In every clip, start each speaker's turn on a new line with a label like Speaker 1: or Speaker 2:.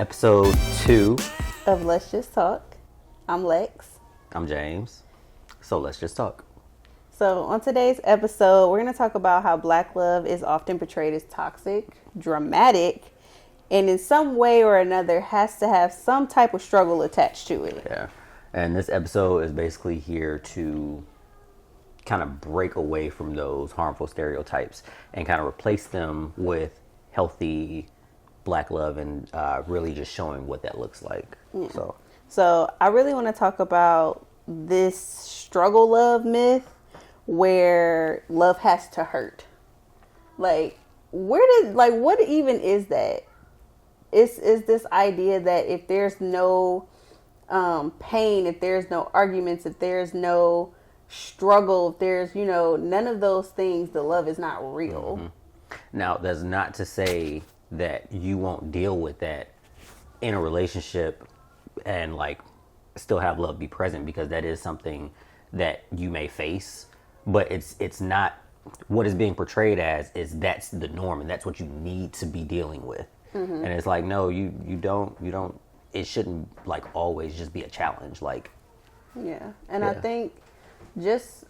Speaker 1: episode 2
Speaker 2: of Let's Just Talk. I'm Lex.
Speaker 1: I'm James. So let's just talk.
Speaker 2: So on today's episode, we're going to talk about how Black love is often portrayed as toxic, dramatic, and in some way or another has to have some type of struggle attached to it.
Speaker 1: Yeah. And this episode is basically here to kind of break away from those harmful stereotypes and kind of replace them with healthy Black love and really just showing what that looks like.
Speaker 2: Yeah. So I really want to talk about this struggle love myth where love has to hurt. Like, what even is that? Is this idea that if there's no pain, if there's no arguments, if there's no struggle, if there's, none of those things, the love is not real.
Speaker 1: Mm-hmm. Now, that's not to say that you won't deal with that in a relationship and still have love be present, because that is something that you may face, but it's not what is being portrayed as is that's the norm and that's what you need to be dealing with. Mm-hmm. And it's like, no, you don't, it shouldn't always just be a challenge.
Speaker 2: Yeah. And I think just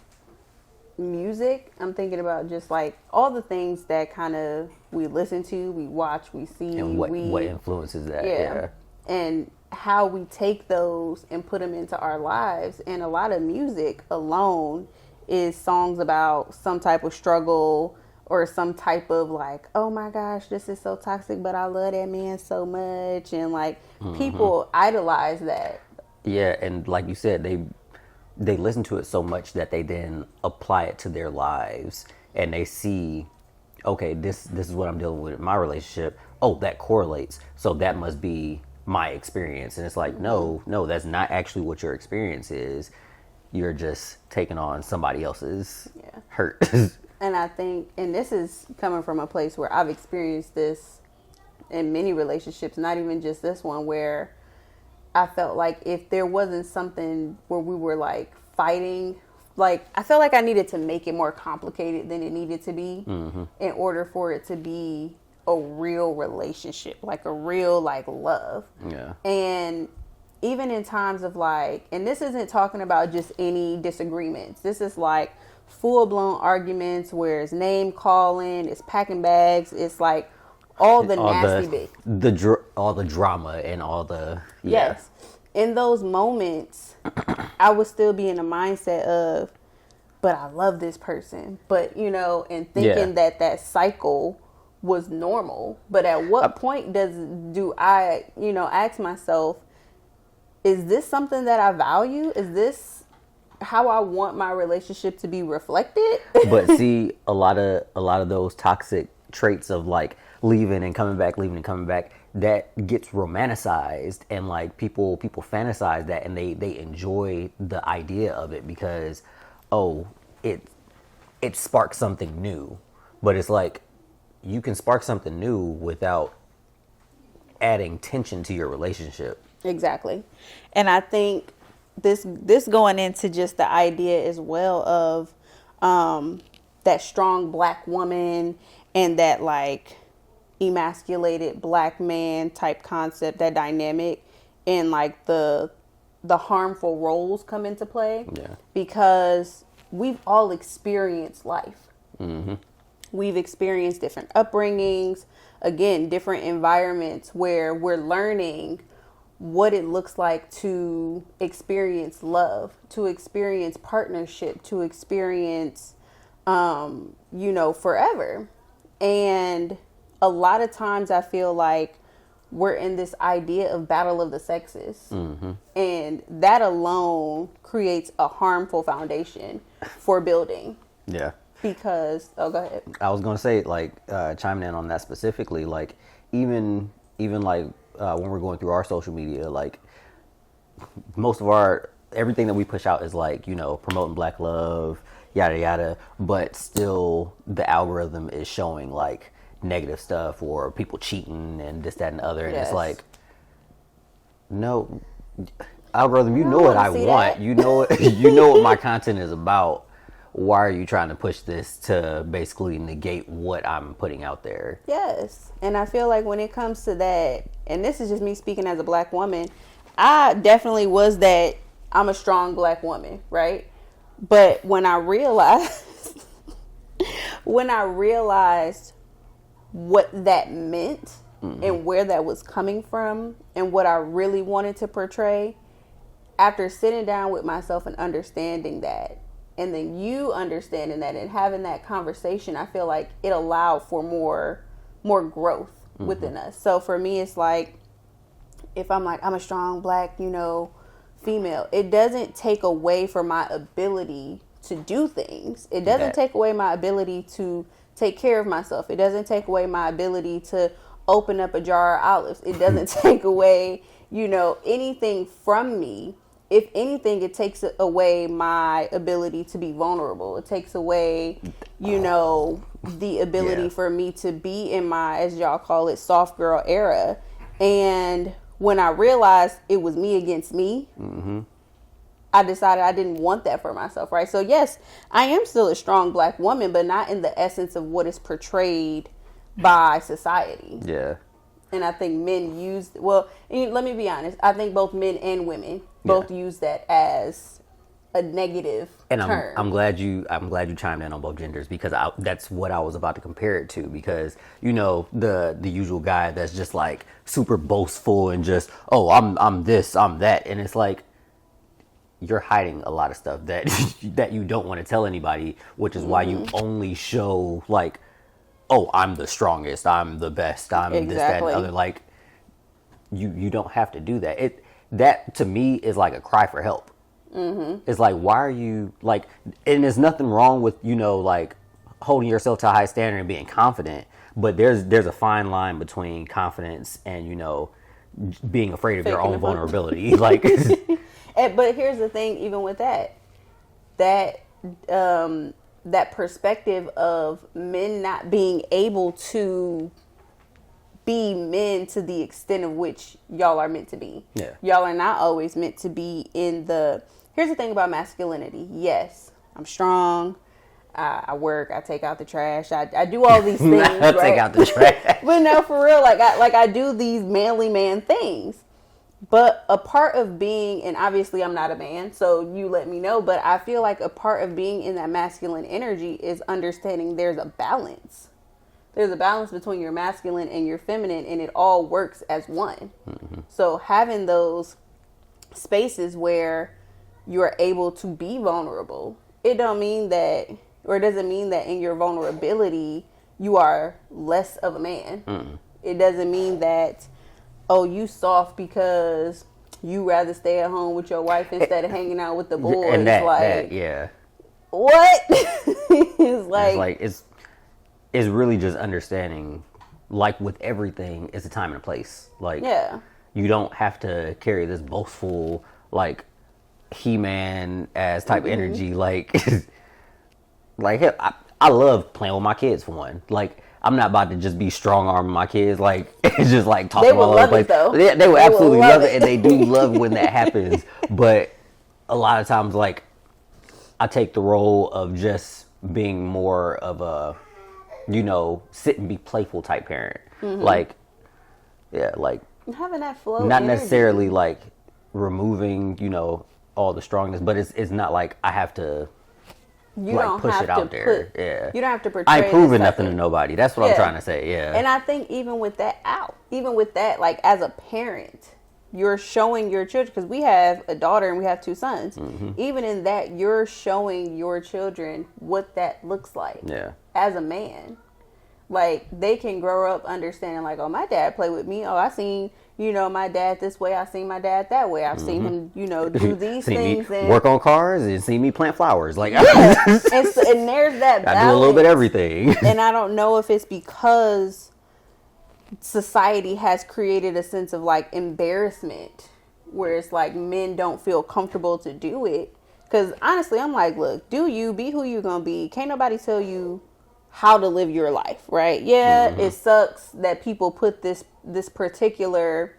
Speaker 2: music, I'm thinking about just all the things that kind of we listen to, we watch, we see,
Speaker 1: and what influences that.
Speaker 2: Yeah. And how we take those and put them into our lives. And a lot of music alone is songs about some type of struggle or some type of oh my gosh, this is so toxic, but I love that man so much. And
Speaker 1: mm-hmm.
Speaker 2: people idolize that.
Speaker 1: Yeah. And like you said, they listen to it so much that they then apply it to their lives, and they see, okay, this is what I'm dealing with in my relationship. Oh, that correlates. So that must be my experience. And it's like, no, that's not actually what your experience is. You're just taking on somebody else's hurt.
Speaker 2: And I think, and this is coming from a place where I've experienced this in many relationships, not even just this one, where I felt like if there wasn't something where we were fighting, I felt like I needed to make it more complicated than it needed to be in order for it to be a real relationship, a real love.
Speaker 1: Yeah. And
Speaker 2: even in times of and this isn't talking about just any disagreements. This is full blown arguments where it's name calling, it's packing bags, it's all the nasty bit.
Speaker 1: All the drama and all the...
Speaker 2: Yes. In those moments, I would still be in the mindset of, but I love this person. But, and thinking that cycle was normal. But at what point do I, ask myself, is this something that I value? Is this how I want my relationship to be reflected?
Speaker 1: But see, a lot of those toxic traits of leaving and coming back, that gets romanticized, and people fantasize that, and they enjoy the idea of it because, it sparks something new. But it's you can spark something new without adding tension to your relationship.
Speaker 2: Exactly. And I think this going into just the idea as well of that strong Black woman and that emasculated Black man type concept, that dynamic, and the harmful roles come into play.
Speaker 1: Yeah. Because
Speaker 2: we've all experienced life.
Speaker 1: Mm-hmm.
Speaker 2: We've experienced different upbringings, again, different environments where we're learning what it looks like to experience love, to experience partnership, to experience, forever. And a lot of times I feel like we're in this idea of battle of the sexes. Mm-hmm. And that alone creates a harmful foundation for building.
Speaker 1: Yeah.
Speaker 2: Because, go ahead. I
Speaker 1: was going to say, chiming in on that specifically, even when we're going through our social media, most of everything that we push out is promoting Black love, yada, yada, but still the algorithm is showing negative stuff or people cheating and this, that, and the other. And
Speaker 2: yes.
Speaker 1: It's no, algorithm, you know what I want. You know what my content is about. why are you trying to push this to basically negate what I'm putting out there?
Speaker 2: Yes. And I feel like when it comes to that, and this is just me speaking as a black woman, I definitely was that I'm a strong black woman, right? But when I realized what that meant and where that was coming from and what I really wanted to portray, after sitting down with myself and understanding that, and then you understanding that and having that conversation, I feel like it allowed for more growth within us. So for me, it's like, if I'm like, I'm a strong black, female, it doesn't take away from my ability to do things. It doesn't take away my ability to take care of myself. It doesn't take away my ability to open up a jar of olives. It doesn't take away, anything from me. If anything, it takes away my ability to be vulnerable. It takes away, the ability for me to be in my, as y'all call it, soft girl era. And when I realized it was me against me, I decided I didn't want that for myself, right? So yes, I am still a strong black woman, but not in the essence of what is portrayed by society.
Speaker 1: Yeah.
Speaker 2: And I think men use, let me be honest, I think both men and women both use that as a negative term.
Speaker 1: I'm glad you chimed in on both genders, because that's what I was about to compare it to, because the usual guy that's just like super boastful and just, oh, I'm this, I'm that, and it's like, you're hiding a lot of stuff that that you don't want to tell anybody, which is why you only show like, oh, I'm the strongest, I'm the best, I'm this, that, and the other. Like, you don't have to do that. That to me is like a cry for help. It's like, why are you like, and there's nothing wrong with, like holding yourself to a high standard and being confident, but there's a fine line between confidence and, being afraid of your own vulnerability. Like,
Speaker 2: but here's the thing, even with that perspective of men not being able to be men to the extent of which y'all are meant to be.
Speaker 1: Yeah.
Speaker 2: Y'all are not always meant to be here's the thing about masculinity. Yes, I'm strong. I work. I take out the trash. I do all these things.
Speaker 1: I take out the trash.
Speaker 2: But no, for real, I do these manly man things. But a part of being, and obviously I'm not a man, so you let me know, but I feel like a part of being in that masculine energy is understanding there's a balance. There's a balance between your masculine and your feminine, and it all works as one. So having those spaces where you're able to be vulnerable, it doesn't mean that in your vulnerability you are less of a man. It doesn't mean that, oh, you soft because you rather stay at home with your wife instead of hanging out with the boys.
Speaker 1: And
Speaker 2: what?
Speaker 1: It's really just understanding, like with everything, it's a time and a place. Like, you don't have to carry this boastful, like, He-Man as type energy. Like, I love playing with my kids, for one. Like, I'm not about to just be strong arming my kids. Like, it's just like talking all over the place. They will absolutely love it, and they do love when that happens. But a lot of times, like, I take the role of just being more of a, sit and be playful type parent. Like, like
Speaker 2: having that flow.
Speaker 1: Not necessarily like removing, all the strongness, but it's not like I have to. You don't push it out there. You
Speaker 2: don't have to portray.
Speaker 1: I ain't proving nothing to nobody. That's what I'm trying to say. Yeah.
Speaker 2: And I think even with that, like as a parent, you're showing your children, because we have a daughter and we have 2 sons. Even in that, you're showing your children what that looks like. Yeah. As a man, like they can grow up understanding, like, oh, my dad played with me. Oh, I seen. My dad this way. I've seen my dad that way. I've seen him, do these things.
Speaker 1: And work on cars and see me plant flowers. Like,
Speaker 2: and there's that balance.
Speaker 1: I do a little bit of everything.
Speaker 2: And I don't know if it's because society has created a sense of like embarrassment, where it's like men don't feel comfortable to do it. Because honestly, I'm like, look, be who you gonna be. Can't nobody tell you how to live your life, right? Yeah, it sucks that people put this particular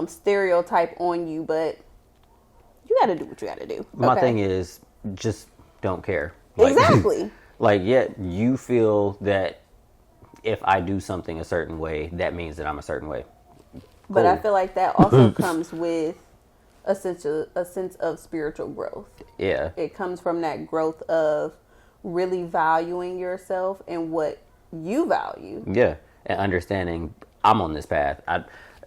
Speaker 2: stereotype on you, but you got to do what you got to do.
Speaker 1: My thing is, just don't care. Like,
Speaker 2: Exactly.
Speaker 1: like, yet you feel that if I do something a certain way, that means that I'm a certain way.
Speaker 2: But I
Speaker 1: Cool.
Speaker 2: feel like that also comes with a sense of spiritual growth.
Speaker 1: Yeah.
Speaker 2: It comes from that growth of really valuing yourself and what you value.
Speaker 1: Yeah. And understanding I'm on this path.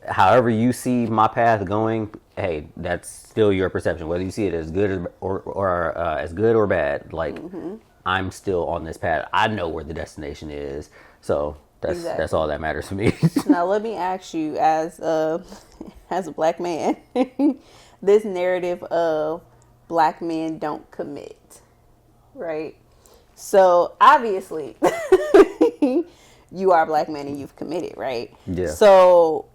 Speaker 1: However you see my path going, hey, that's still your perception. Whether you see it as good or as good or bad, like I'm still on this path. I know where the destination is. So that's
Speaker 2: Exactly.
Speaker 1: all that matters to me.
Speaker 2: Now let me ask you, as a as a black man, this narrative of black men don't commit, right? So obviously, you are a black man and you've committed, right?
Speaker 1: Yeah.
Speaker 2: So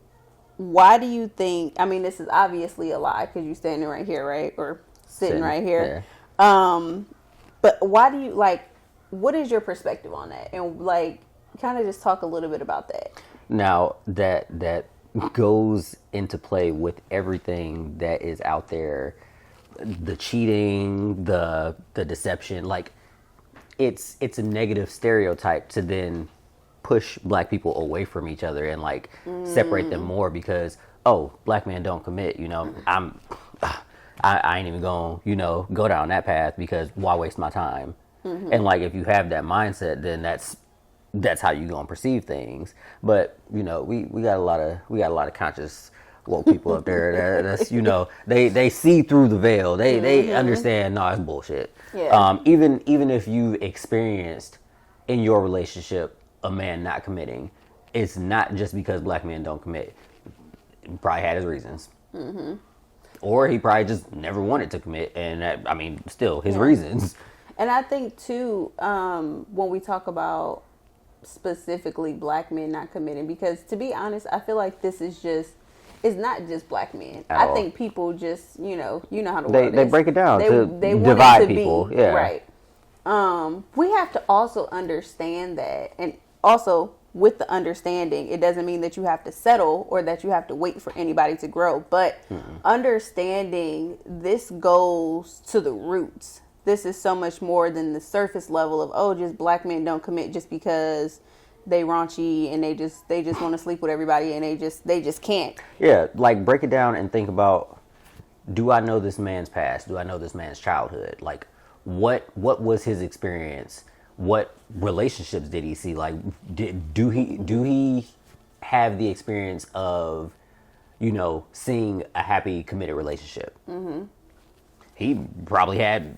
Speaker 2: why do you think? I mean, this is obviously a lie because you're standing right here, right, or sitting
Speaker 1: Sitting,
Speaker 2: right here.
Speaker 1: yeah.
Speaker 2: But why do you like? What is your perspective on that? And like, kind of just talk a little bit about that.
Speaker 1: Now that goes into play with everything that is out there, the cheating, the deception. Like it's a negative stereotype to then push black people away from each other and like separate them more because black men don't commit. I ain't even gonna go down that path because why waste my time? And like if you have that mindset, then that's how you gonna perceive things. But we got a lot of conscious woke people up there that's they see through the veil. They understand no, it's bullshit.
Speaker 2: Yeah.
Speaker 1: Even if you experienced in your relationship a man not committing, it's not just because black men don't commit. He probably had his reasons. Or he probably just never wanted to commit, and still his reasons.
Speaker 2: And I think too, when we talk about specifically black men not committing, because to be honest, I feel like this is it's not just black men.
Speaker 1: At
Speaker 2: I
Speaker 1: all.
Speaker 2: think people just you know how the
Speaker 1: They
Speaker 2: world is.
Speaker 1: break it down
Speaker 2: They
Speaker 1: to
Speaker 2: want it
Speaker 1: divide
Speaker 2: to
Speaker 1: people.
Speaker 2: be,
Speaker 1: Yeah.
Speaker 2: right. We have to also understand that, and also with the understanding, it doesn't mean that you have to settle or that you have to wait for anybody to grow. But understanding this goes to the roots. This is so much more than the surface level of just black men don't commit just because they raunchy and they just want to sleep with everybody and they just can't.
Speaker 1: Yeah, like break it down and think about, do I know this man's past? Do I know this man's childhood? Like what was his experience? What relationships did he see? Like do he have the experience of seeing a happy committed relationship? He probably had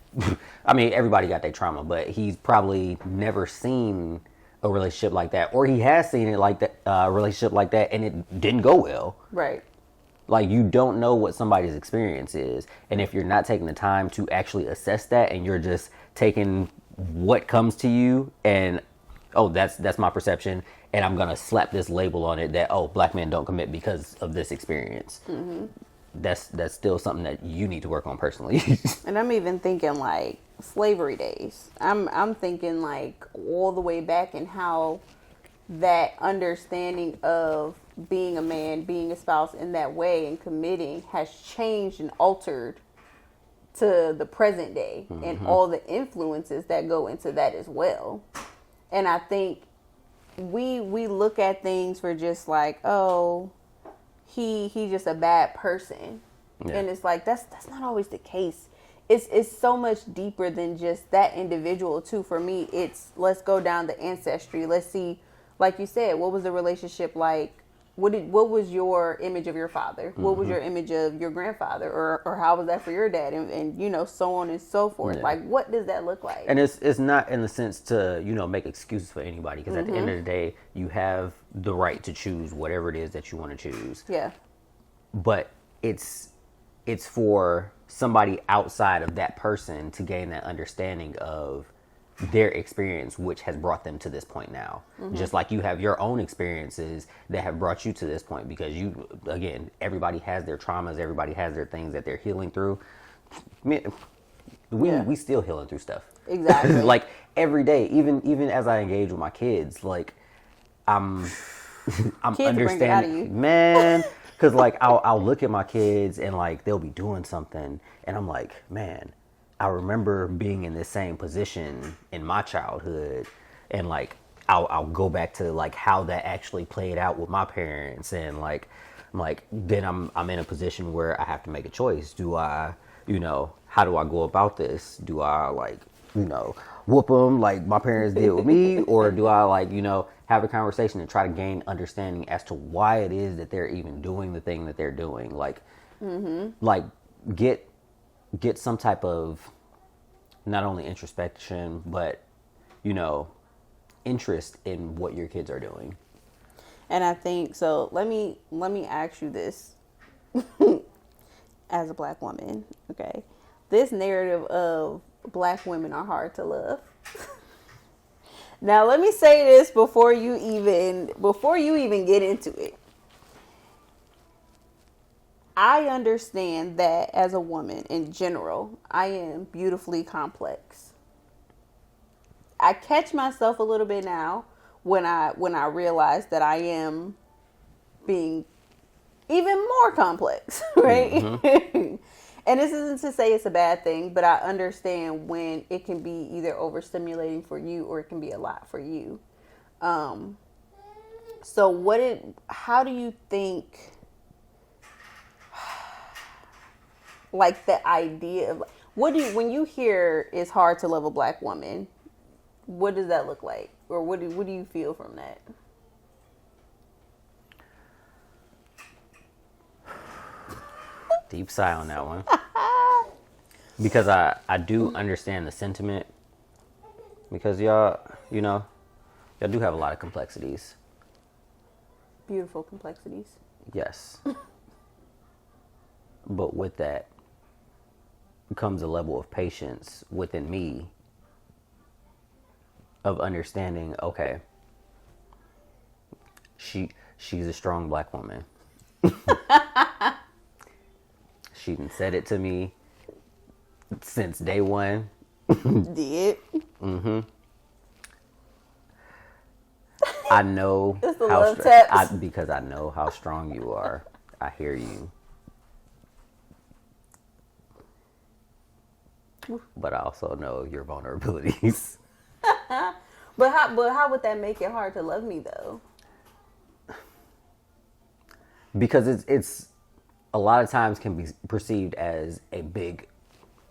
Speaker 1: everybody got their trauma, but he's probably never seen a relationship like that, or he has seen it like that, relationship like that, and it didn't go well.
Speaker 2: Right.
Speaker 1: Like you don't know what somebody's experience is, and if you're not taking the time to actually assess that, and you're just taking what comes to you, and that's my perception, and I'm gonna slap this label on it that black men don't commit because of this experience. That's still something that you need to work on personally.
Speaker 2: And I'm even thinking like slavery days. I'm thinking like all the way back and how that understanding of being a man, being a spouse in that way and committing has changed and altered to the present day and all the influences that go into that as well. And I think we look at things for just like, he's just a bad person. Yeah. And it's like that's not always the case. It's so much deeper than just that individual too. For me, it's let's go down the ancestry. Let's see, like you said, what was the relationship like? What was your image of your father? What was your image of your grandfather? Or how was that for your dad? And so on and so forth. Yeah. Like, what does that look like?
Speaker 1: And it's not in the sense to, make excuses for anybody. Because at the end of the day, you have the right to choose whatever it is that you want to choose.
Speaker 2: Yeah.
Speaker 1: But it's for somebody outside of that person to gain that understanding of their experience, which has brought them to this point now. Just like you have your own experiences that have brought you to this point, because everybody has their traumas, everybody has their things that they're healing through. We still healing through stuff.
Speaker 2: Exactly.
Speaker 1: Like every day, even as I engage with my kids, like I'm
Speaker 2: kids
Speaker 1: understanding,
Speaker 2: bring it out of you.
Speaker 1: man. Because like I'll look at my kids and like they'll be doing something and I'm like, man, I remember being in this same position in my childhood, and like I'll go back to like how that actually played out with my parents, and then I'm in a position where I have to make a choice. Do I, how do I go about this? Do I like, whoop them like my parents did with me, or do I like, have a conversation and try to gain understanding as to why it is that they're even doing the thing that they're doing, like, like get some type of not only introspection, but interest in what your kids are doing.
Speaker 2: And I think so. Let me ask you this, as a Black woman, okay? This narrative of Black women are hard to love. Now, let me say this before you even get into it. I understand that as a woman in general, I am beautifully complex. I catch myself a little bit now when I realize that I am being even more complex, right? Mm-hmm. And this isn't to say it's a bad thing, but I understand when it can be either overstimulating for you or it can be a lot for you. So how do you think, like, the idea of, when you hear it's hard to love a Black woman, what does that look like? Or what do you feel from that?
Speaker 1: Deep sigh on that one. Because I do understand the sentiment. Because y'all do have a lot of complexities.
Speaker 2: Beautiful complexities.
Speaker 1: Yes. But with that comes a level of patience within me of understanding, okay, she's a strong Black woman. She done said it to me since day one.
Speaker 2: Did?
Speaker 1: Mm-hmm. I know
Speaker 2: it's the love taps.
Speaker 1: Because I know how strong you are. I hear you. But I also know your vulnerabilities.
Speaker 2: But how would that make it hard to love me, though?
Speaker 1: Because it's a lot of times can be perceived as a big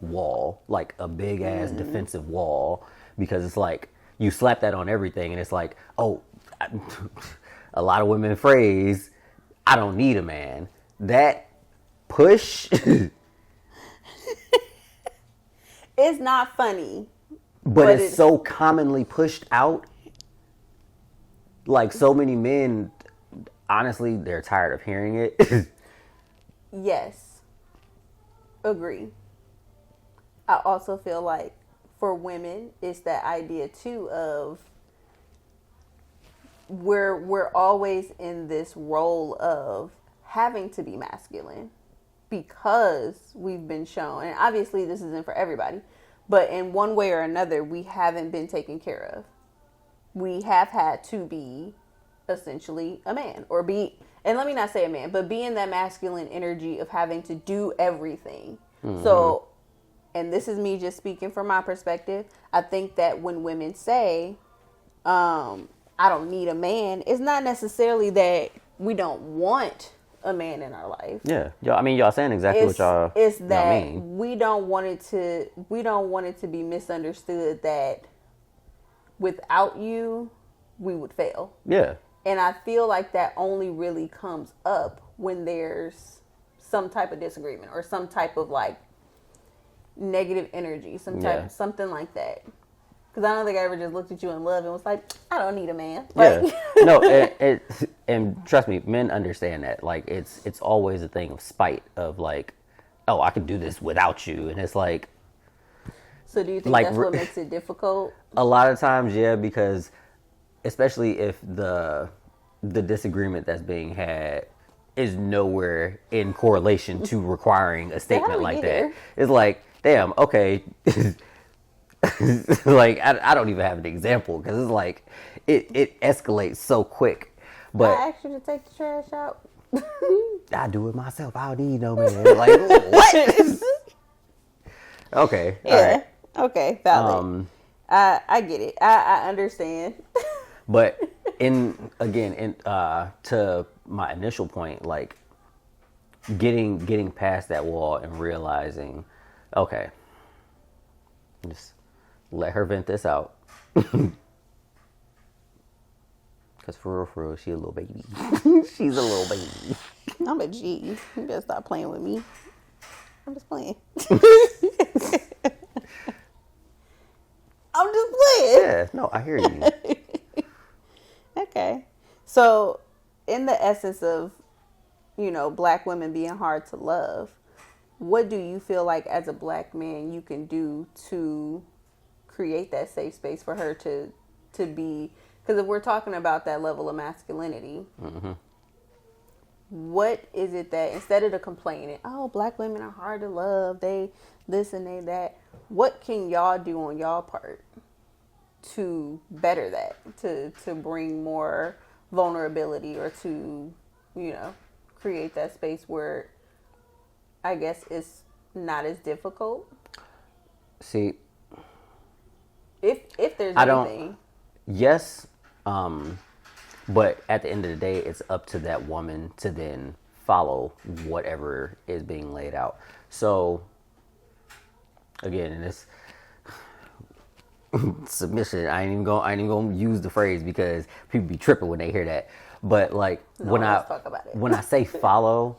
Speaker 1: wall, like a big ass defensive wall, because it's like you slap that on everything, and it's like, oh, a lot of women phrase, I don't need a man. That push.
Speaker 2: It's not funny.
Speaker 1: But it's so commonly pushed out. Like, so many men, honestly, they're tired of hearing it.
Speaker 2: Yes. Agree. I also feel like for women, it's that idea too of we're always in this role of having to be masculine because we've been shown, and obviously this isn't for everybody, but in one way or another, we haven't been taken care of. We have had to be essentially a man, and let me not say a man, but be in that masculine energy of having to do everything. Mm-hmm. So, and this is me just speaking from my perspective, I think that when women say, I don't need a man, it's not necessarily that we don't want a man in our life.
Speaker 1: Yeah. I mean, y'all saying exactly what y'all
Speaker 2: it's that
Speaker 1: mean.
Speaker 2: we don't want it to be misunderstood that without you, we would fail.
Speaker 1: Yeah.
Speaker 2: And I feel like that only really comes up when there's some type of disagreement or some type of like negative energy, something like that. Because I don't think I ever just looked at you in love and was like, I don't need a man. Like,
Speaker 1: yeah. No, and trust me, men understand that. Like, it's always a thing of spite of like, oh, I can do this without you. And it's like.
Speaker 2: So do you think that's what makes it difficult?
Speaker 1: A lot of times, yeah, because especially if the disagreement that's being had is nowhere in correlation to requiring a statement like that. It's like, damn, okay. Like, I don't even have an example because it's like it escalates so quick. But
Speaker 2: I asked you to take the trash out.
Speaker 1: I do it myself. I don't need no man. Like, what? Okay. All
Speaker 2: Yeah.
Speaker 1: right.
Speaker 2: Okay. Valid. I get it. I understand.
Speaker 1: But to my initial point, like getting past that wall and realizing, okay, just let her vent this out. Because for real, she a little baby. She's a little baby.
Speaker 2: I'm a G. You better stop playing with me. I'm just playing. I'm just playing.
Speaker 1: Yeah, no, I hear you.
Speaker 2: Okay. So, in the essence of, black women being hard to love, what do you feel like as a black man you can do to create that safe space for her to be? Because if we're talking about that level of masculinity, what is it that, instead of the complaining, oh, black women are hard to love, they this and they that, what can y'all do on y'all part to better that, to bring more vulnerability, or to, create that space where I guess it's not as difficult?
Speaker 1: See,
Speaker 2: if there's
Speaker 1: I
Speaker 2: anything.
Speaker 1: don't. Yes, but at the end of the day, it's up to that woman to then follow whatever is being laid out. So, again, in this submission, I ain't even gonna use the phrase because people be tripping when they hear that. But like
Speaker 2: Let's talk about it.
Speaker 1: when I say follow,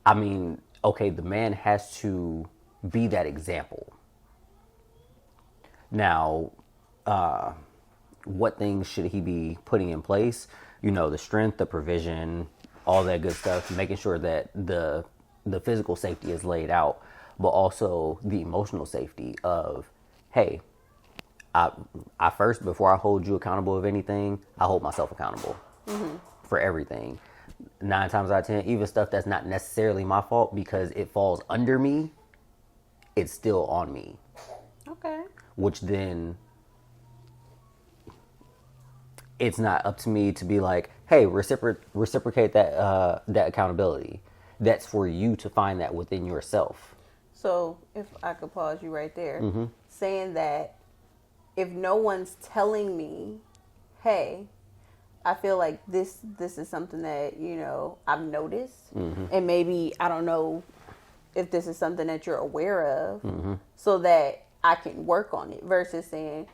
Speaker 1: I mean, okay, the man has to be that example. Now, what things should he be putting in place? The strength, the provision, all that good stuff, making sure that the physical safety is laid out, but also the emotional safety of, hey, I first, before I hold you accountable of anything, I hold myself accountable for everything. 9 times out of 10, even stuff that's not necessarily my fault because it falls under me, it's still on me.
Speaker 2: Okay.
Speaker 1: Which then, it's not up to me to be like, hey, reciprocate that accountability. That's for you to find that within yourself.
Speaker 2: So if I could pause you right there, saying that if no one's telling me, hey, I feel like this is something that, I've noticed, and maybe, I don't know if this is something that you're aware of, so that I can work on it, versus saying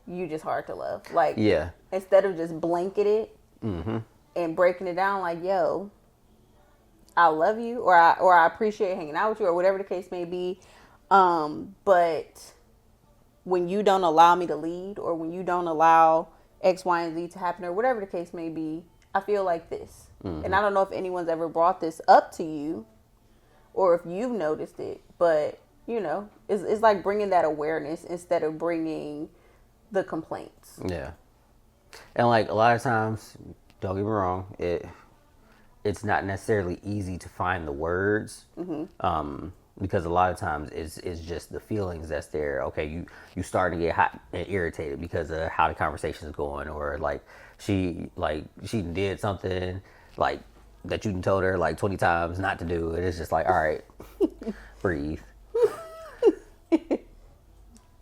Speaker 2: you just hard to love. Like,
Speaker 1: Yeah.
Speaker 2: instead of just blanket it and breaking it down, like, yo, I love you, or I appreciate hanging out with you, or whatever the case may be. But when you don't allow me to lead, or when you don't allow X, Y, and Z to happen, or whatever the case may be, I feel like this. And I don't know if anyone's ever brought this up to you, or if you've noticed it, but, it's like bringing that awareness instead of bringing the complaints.
Speaker 1: Yeah. And like a lot of times, don't get me wrong, it's not necessarily easy to find the words, because a lot of times it's just the feelings that's there. Okay, you starting to get hot and irritated because of how the conversation is going, or she did something like that you told her like 20 times not to do, and it's just like, all right, breathe.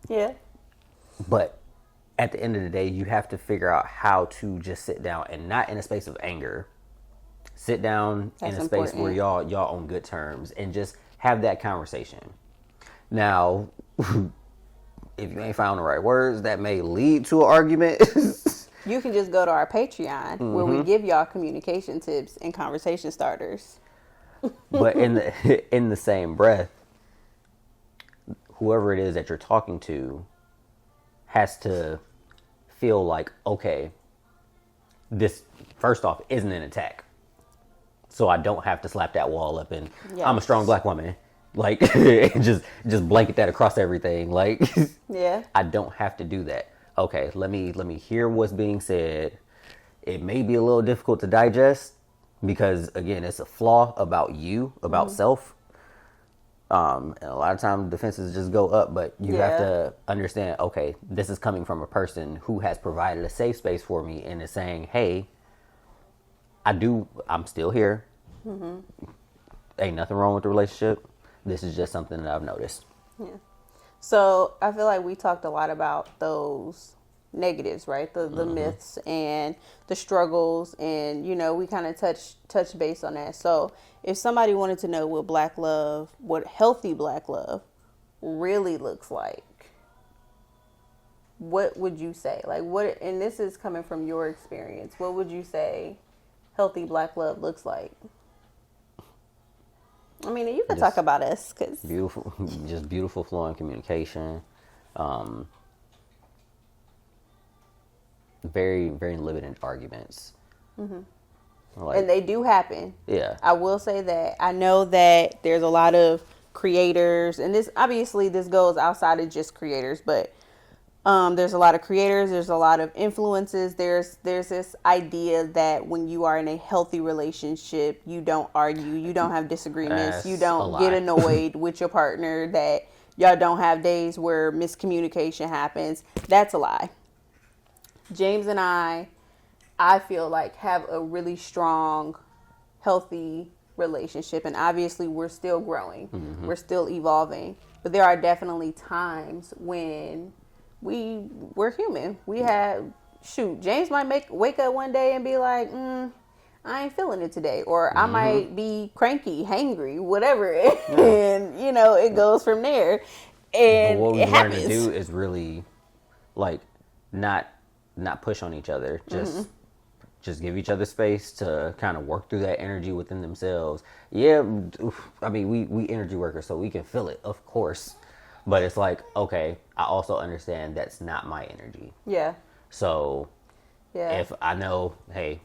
Speaker 2: Yeah.
Speaker 1: But at the end of the day, you have to figure out how to just sit down, and not in a space of anger. Sit down in a space where y'all on good terms, and just have that conversation. Now, if you ain't found the right words, that may lead to an argument.
Speaker 2: You can just go to our Patreon where we give y'all communication tips and conversation starters.
Speaker 1: But in the same breath, whoever it is that you're talking to has to feel like, okay, this first off isn't an attack. So I don't have to slap that wall up and I'm a strong black woman. Like, just blanket that across everything. Like,
Speaker 2: yeah,
Speaker 1: I don't have to do that. Okay, let me hear what's being said. It may be a little difficult to digest because, again, it's a flaw about you, about self. And a lot of times defenses just go up, but you have to understand, okay, this is coming from a person who has provided a safe space for me and is saying, hey, I'm still here. Ain't nothing wrong with the relationship. This is just something that I've noticed.
Speaker 2: Yeah. So I feel like we talked a lot about those negatives, right? The myths and the struggles, and we kind of touch base on that. So if somebody wanted to know what healthy black love really looks like, what would you say? Like, what, and this is coming from your experience, what would you say healthy black love looks like? I mean, you can talk about us, because
Speaker 1: beautiful flowing communication, very, very limited arguments. Like,
Speaker 2: and they do happen.
Speaker 1: Yeah.
Speaker 2: I will say that I know that there's a lot of creators, and this goes outside of just creators, but there's a lot of creators, there's a lot of influences. There's this idea that when you are in a healthy relationship, you don't argue, you don't have disagreements, you don't get annoyed with your partner, that y'all don't have days where miscommunication happens. That's a lie. James and I feel like, have a really strong, healthy relationship, and obviously we're still growing, we're still evolving, but there are definitely times when we're human. James might wake up one day and be like, I ain't feeling it today, or I might be cranky, hangry, whatever, and it goes from there. And
Speaker 1: but what we learn to do is really, like, not push on each other, just give each other space to kind of work through that energy within themselves. Yeah, I mean, we energy workers, so we can feel it, of course. But it's like, okay, I also understand that's not my energy.
Speaker 2: Yeah.
Speaker 1: So if I know, hey,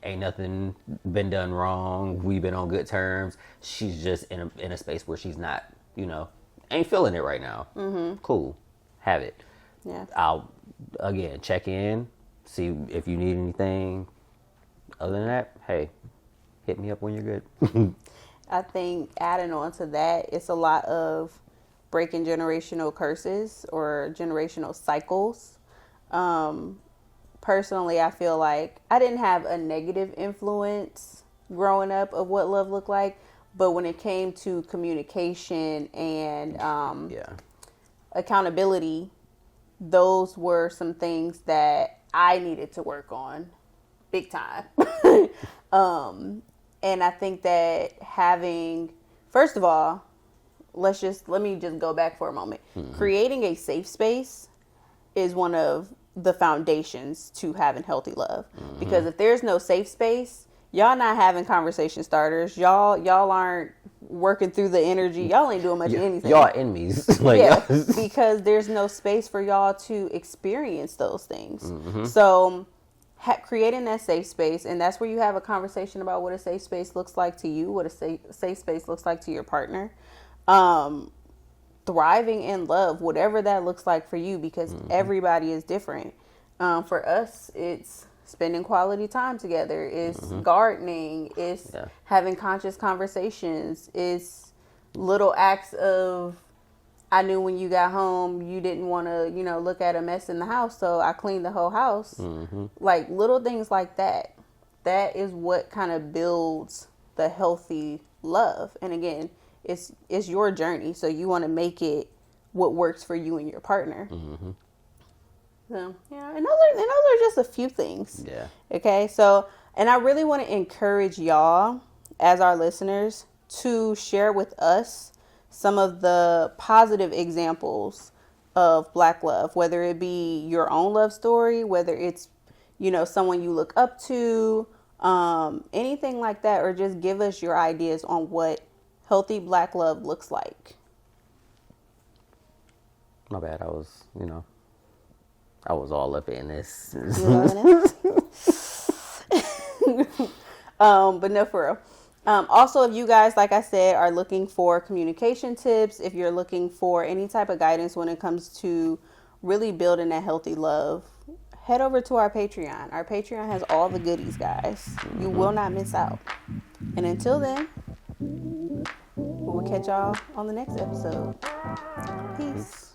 Speaker 1: ain't nothing been done wrong, we've been on good terms, she's just in a space where she's not, ain't feeling it right now. Cool. Have it.
Speaker 2: Yeah.
Speaker 1: I'll, again, check in, see if you need anything. Other than that, hey, hit me up when you're good.
Speaker 2: I think adding on to that, it's a lot of breaking generational curses or generational cycles. Personally, I feel like I didn't have a negative influence growing up of what love looked like, but when it came to communication and accountability, those were some things that I needed to work on big time. And I think that first of all, let me just go back for a moment. Creating a safe space is one of the foundations to having healthy love. Because if there's no safe space, y'all not having conversation starters. Y'all aren't working through the energy. Y'all ain't doing much of anything.
Speaker 1: Y'all enemies.
Speaker 2: Because there's no space for y'all to experience those things. So creating that safe space, and that's where you have a conversation about what a safe space looks like to you, what a safe space looks like to your partner. Thriving in love, whatever that looks like for you, because everybody is different. For us, it's spending quality time together, it's gardening, it's having conscious conversations, it's little acts of, I knew when you got home you didn't want to look at a mess in the house, so I cleaned the whole house. Like little things like that is what kind of builds the healthy love. And again, it's your journey, so you want to make it what works for you and your partner. So and those are just a few things. Okay, so, and I really want to encourage y'all as our listeners to share with us some of the positive examples of Black love, whether it be your own love story, whether it's someone you look up to, anything like that, or just give us your ideas on what healthy Black love looks like.
Speaker 1: My bad. I was all up in this.
Speaker 2: But no, for real. Also, if you guys, like I said, are looking for communication tips, if you're looking for any type of guidance when it comes to really building that healthy love, head over to our Patreon. Our Patreon has all the goodies, guys. You will not miss out. And until then, we'll catch y'all on the next episode. Peace.